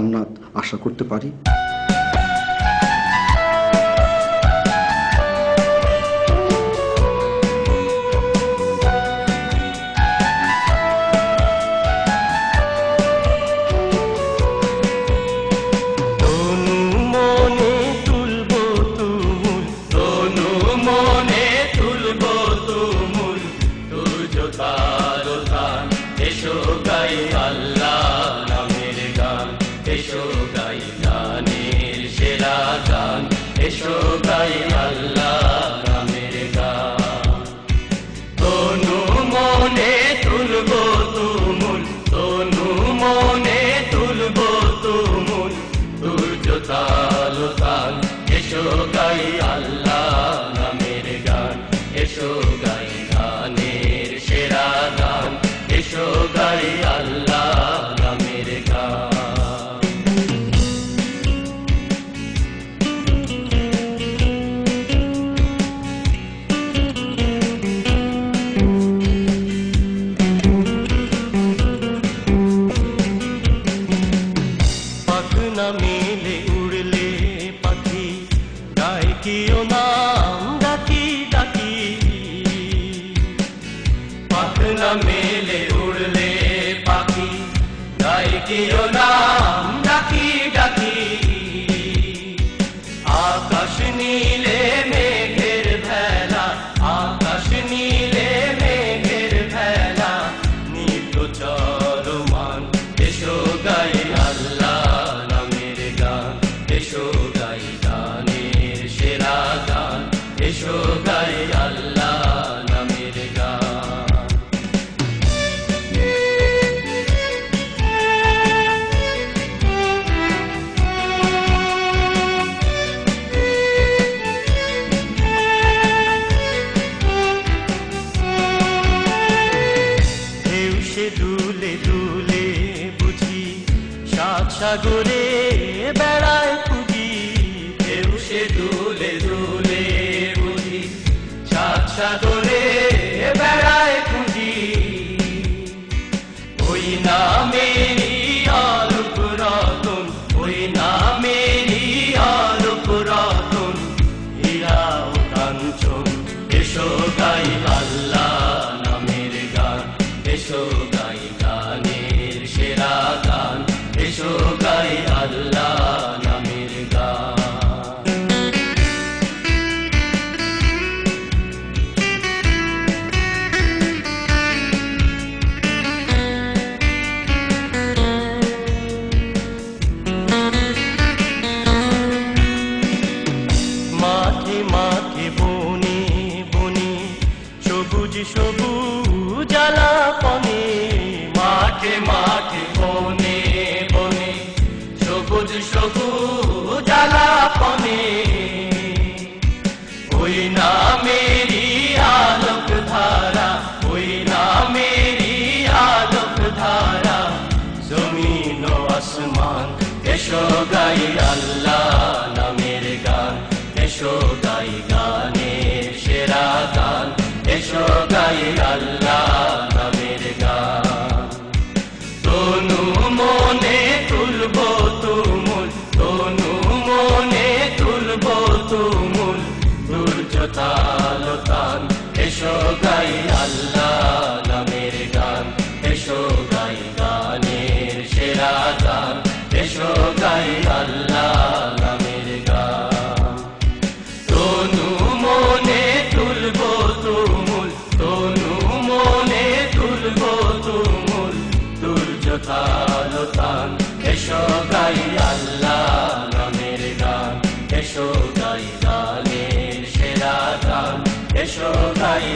জান্নাত আশা করতে পারি? সাগরে বেড়ায় পুঁজি, ঢেউ সে দুলে দুলে বুঝি, সাত সাগরে বেড়ায় পুঁজি, ওই নামেরই আলোক রতন, ওই নামেরই আলোক রতন, হীরা ও কাঞ্চন। এসো গাই আল্লাহ নামের গান, এসো গাই গানের সেরা গান, এসো গাই আল্লাহ নামের গান। মাঠে মাঠে বনে বনে সবুজ সবুজ আলাপনে, মাঠে মাঠে বনে বনে সবুজ সবুজ আলাপনে, ওই নামেরই আলোক ধারা, ওই নামেরই আলোক ধারা, জমিন ও আসমান। এসো গাই আল্লাহ নামের গান, এসো গাই গানের সেরা গান, এসো গাই আল্লাহ নামের গান। তনু মনে তুলবো তুমুল, তনু মনে তুলবো তুমুল, দুর্য তাল তান। এসো গাই আল্লাহ নামের গান, এসো গাই গানের সেরা গান, এসো গাই আল্লাহ নামের গান। তনু মনে তুলবো তুমুল, তনু মনে তুলবো তুমুল, দুর্য তাল তান। এসো গাই আল্লাহ নামের গান, এসো গাই গানের সেরা গান, এসো গাই